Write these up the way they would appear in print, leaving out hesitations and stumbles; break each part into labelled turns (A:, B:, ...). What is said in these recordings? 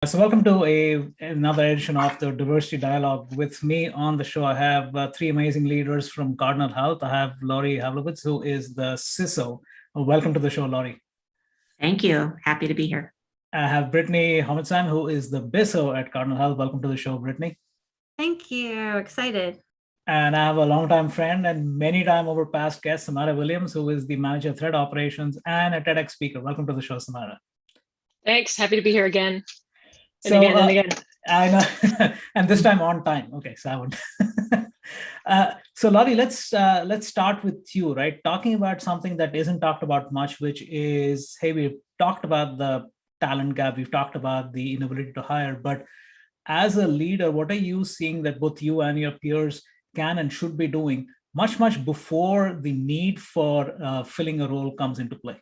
A: So welcome to another edition of the Diversity Dialogue. With me on the show, I have three amazing leaders from Cardinal Health. I have Laurie Havlovitz, who is the CISO. Welcome to the show, Laurie.
B: Thank you. Happy to be here.
A: I have Britney Homertzheim, who is the BISO at Cardinal Health. Welcome to the show, Britney.
C: Thank you. Excited.
A: And I have a longtime friend and many time over past guest, Samara Williams, who is the Manager of Threat Operations and a TEDx speaker. Welcome to the show, Samara.
D: Thanks. Happy to be here again.
A: And again. I know, and this time on time. Okay, so I would. So Laurie, let's start with you, right? Talking about something that isn't talked about much, which is, hey, we've talked about the talent gap, we've talked about the inability to hire, but as a leader, what are you seeing that both you and your peers can and should be doing much before the need for filling a role comes into play?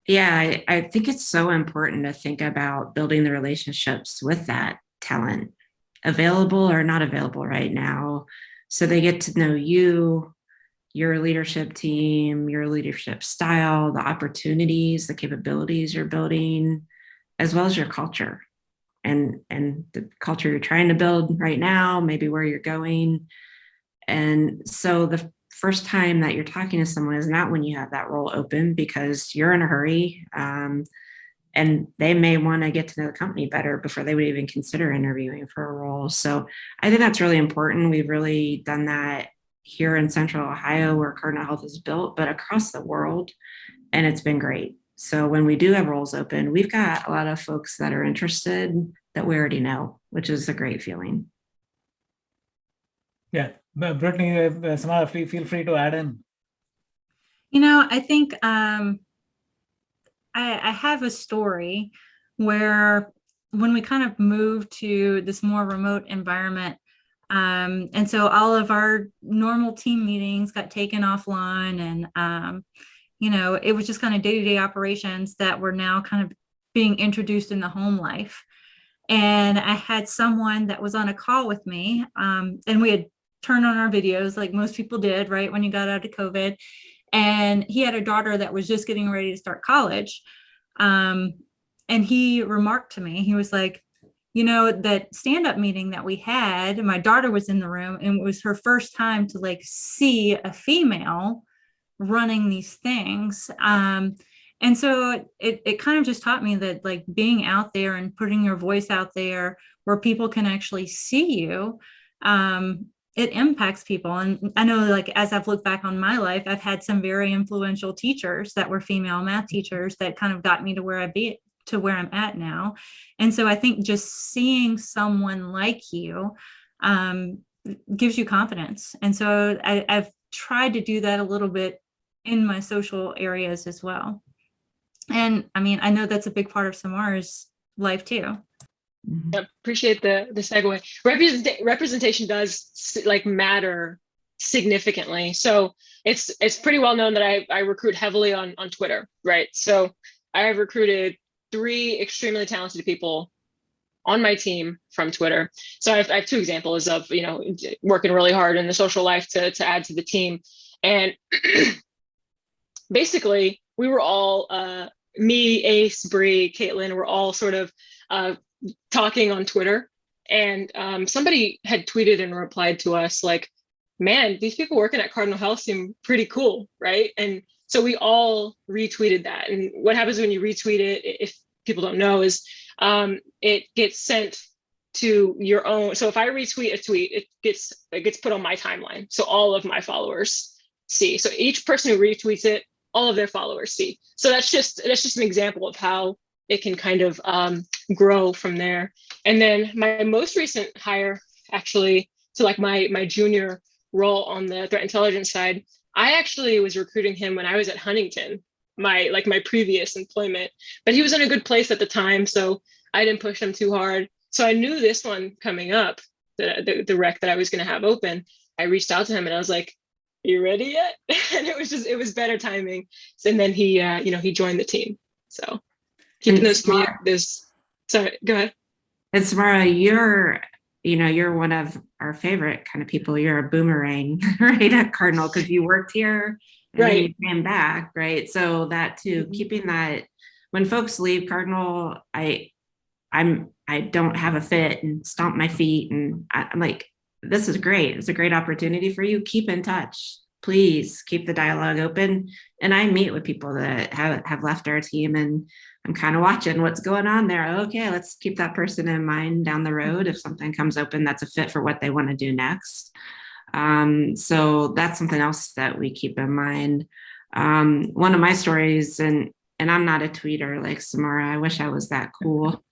B: Yeah, I think it's so important to think about building the relationships with that talent, available or not available right now. So they get to know you, your leadership team, your leadership style, the opportunities, the capabilities you're building, as well as your culture and the culture you're trying to build right now, maybe where you're going. And so the first time that you're talking to someone is not when you have that role open, because you're in a hurry, and they may want to get to know the company better before they would even consider interviewing for a role. So I think that's really important. We've really done that here in Central Ohio, where Cardinal Health is built, but across the world, and it's been great. So when we do have roles open, we've got a lot of folks that are interested that we already know, which is a great feeling.
A: Yeah. Britney, Samara, feel free to add in.
C: I think I have a story where when we kind of moved to this more remote environment, and so all of our normal team meetings got taken offline, and it was just kind of day-to-day operations that were now kind of being introduced in the home life. And I had someone that was on a call with me, and we had turned on our videos like most people did, right, when you got out of COVID. And he had a daughter that was just getting ready to start college. And he remarked to me, he was like, that stand-up meeting that we had, my daughter was in the room, and it was her first time to like see a female running these things. And so it kind of just taught me that like being out there and putting your voice out there where people can actually see you, it impacts people. And I know, like, as I've looked back on my life, I've had some very influential teachers that were female math teachers that kind of got me to where I'm at now. And so I think just seeing someone like you gives you confidence. And so I've tried to do that a little bit in my social areas as well. And I mean, I know that's a big part of Samara's life too.
D: I appreciate the segue. Representation does like matter significantly. So it's pretty well known that I recruit heavily on Twitter, right? So I have recruited 3 extremely talented people on my team from Twitter. So I have 2 examples of, working really hard in the social life to add to the team. And basically we were all, me, Ace, Bree, Caitlin, we're all sort of talking on Twitter, and somebody had tweeted and replied to us like, man, these people working at Cardinal Health seem pretty cool, right? And so we all retweeted that. And what happens when you retweet it, if people don't know, is it gets sent to your own. So if I retweet a tweet, it gets put on my timeline, so all of my followers see. So each person who retweets it, all of their followers see. So that's just an example of how it can kind of grow from there. And then my most recent hire, actually, to like my junior role on the threat intelligence side, I actually was recruiting him when I was at Huntington, my previous employment, but he was in a good place at the time, so I didn't push him too hard. So I knew this one coming up, the rec that I was going to have open. I reached out to him and I was like, "You ready yet?" And it was better timing. And then he joined the team. So keeping those. Sorry, go ahead.
B: And Samara, you're one of our favorite kind of people. You're a boomerang, right, at Cardinal, because you worked here and
D: right.
B: then you came back, right? So that too, keeping that, when folks leave Cardinal, I don't have a fit and stomp my feet. And I'm like, this is great. It's a great opportunity for you. Keep in touch. Please keep the dialogue open. And I meet with people that have left our team, and I'm kind of watching what's going on there. Okay, let's keep that person in mind down the road if something comes open that's a fit for what they want to do next. So that's something else that we keep in mind. One of my stories, and I'm not a tweeter like Samara. I wish I was that cool.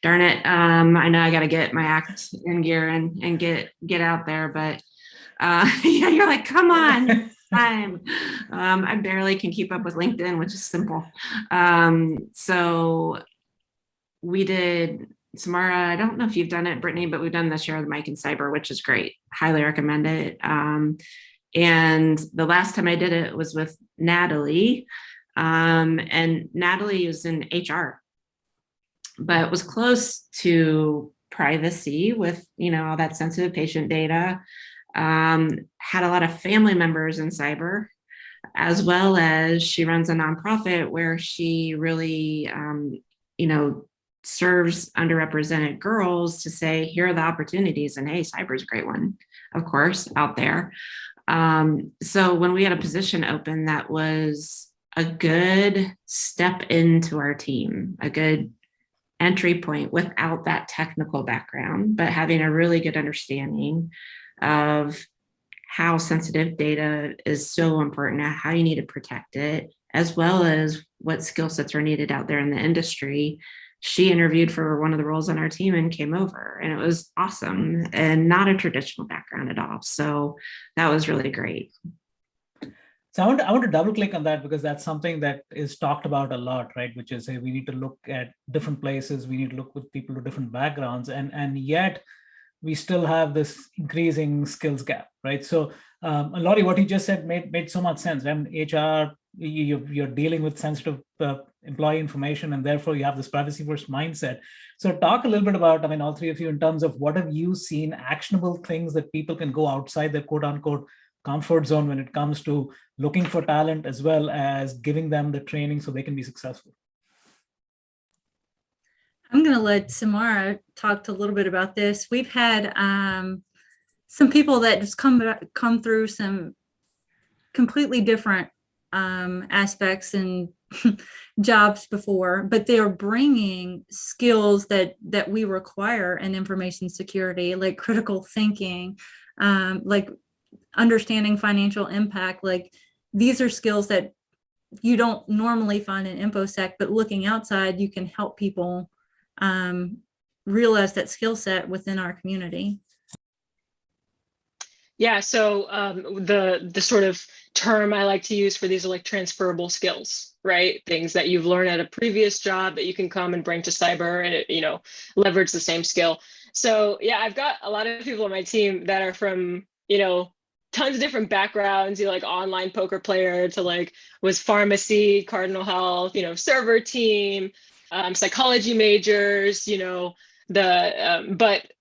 B: Darn it. I know I got to get my act in gear and get out there, but yeah, you're like, come on. I barely can keep up with LinkedIn, which is simple. So we did, Samara, I don't know if you've done it, Brittany, but we've done the Share the Mic in Cyber, which is great. Highly recommend it. And the last time I did it was with Natalie. And Natalie was in HR, but was close to privacy with, all that sensitive patient data. Had a lot of family members in cyber, as well as she runs a nonprofit where she really, serves underrepresented girls to say, here are the opportunities, and hey, cyber is a great one, of course, out there. So when we had a position open, that was a good step into our team, a good entry point without that technical background, but having a really good understanding of how sensitive data is so important, how you need to protect it, as well as what skill sets are needed out there in the industry. She interviewed for one of the roles on our team and came over, and it was awesome, and not a traditional background at all. So that was really great.
A: So I want to double click on that, because that's something that is talked about a lot, right? Which is, hey, we need to look at different places. We need to look with people with different backgrounds, and yet we still have this increasing skills gap, right? So Laurie, what you just said made so much sense. HR, you're dealing with sensitive employee information, and therefore you have this privacy first mindset. So talk a little bit about, all three of you, in terms of what have you seen actionable things that people can go outside their quote unquote comfort zone when it comes to looking for talent, as well as giving them the training so they can be successful.
C: I'm going to let Samara talk a little bit about this. We've had some people that just come through some completely different aspects and jobs before, but they are bringing skills that we require in information security, like critical thinking, like understanding financial impact. Like, these are skills that you don't normally find in InfoSec, but looking outside, you can help people realize that skill set within our community.
D: Yeah, so the sort of term I like to use for these are like transferable skills, right? Things that you've learned at a previous job that you can come and bring to cyber and leverage the same skill. So yeah, I've got a lot of people on my team that are from tons of different backgrounds, like online poker player to like was pharmacy, Cardinal Health, server team, psychology majors, but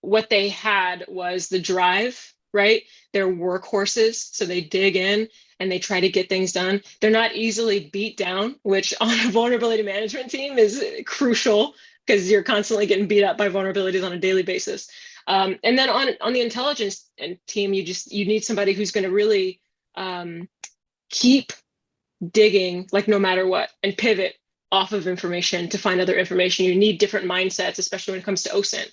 D: what they had was the drive, right? They're workhorses, so they dig in and they try to get things done. They're not easily beat down, which on a vulnerability management team is crucial, because you're constantly getting beat up by vulnerabilities on a daily basis. And then on the intelligence team, you need somebody who's going to really keep digging, like no matter what, and pivot off of information to find other information. You need different mindsets, especially when it comes to OSINT.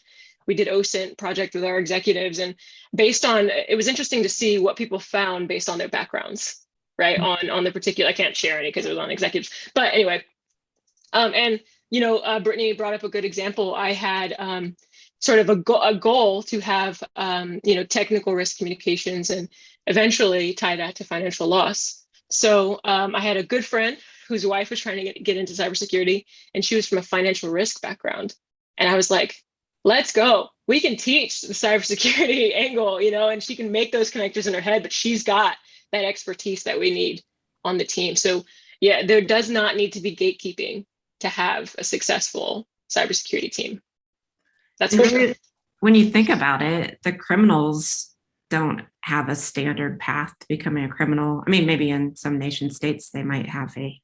D: We did OSINT project with our executives, and it was interesting to see what people found based on their backgrounds, right? On the particular, I can't share any because it was on executives, but anyway. And Brittany brought up a good example. I had sort of a goal to have technical risk communications and eventually tie that to financial loss. So I had a good friend whose wife was trying to get into cybersecurity, and she was from a financial risk background. And I was like, let's go. We can teach the cybersecurity angle, and she can make those connectors in her head, but she's got that expertise that we need on the team. So yeah, there does not need to be gatekeeping to have a successful cybersecurity team. That's for sure.
B: When you think about it, the criminals don't have a standard path to becoming a criminal. I mean, maybe in some nation states, they might have a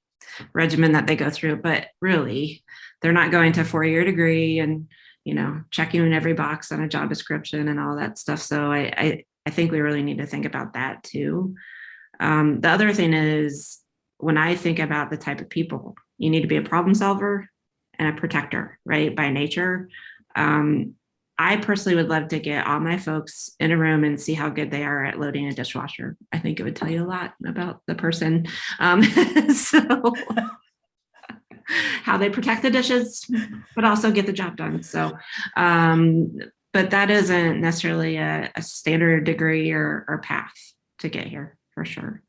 B: regimen that they go through, but really they're not going to a 4-year degree and, checking in every box on a job description and all that stuff. So I think we really need to think about that too. The other thing is, when I think about the type of people, you need to be a problem solver and a protector, right? By nature. I personally would love to get all my folks in a room and see how good they are at loading a dishwasher. I think it would tell you a lot about the person. So how they protect the dishes, but also get the job done. So, but that isn't necessarily a standard degree or path to get here, for sure.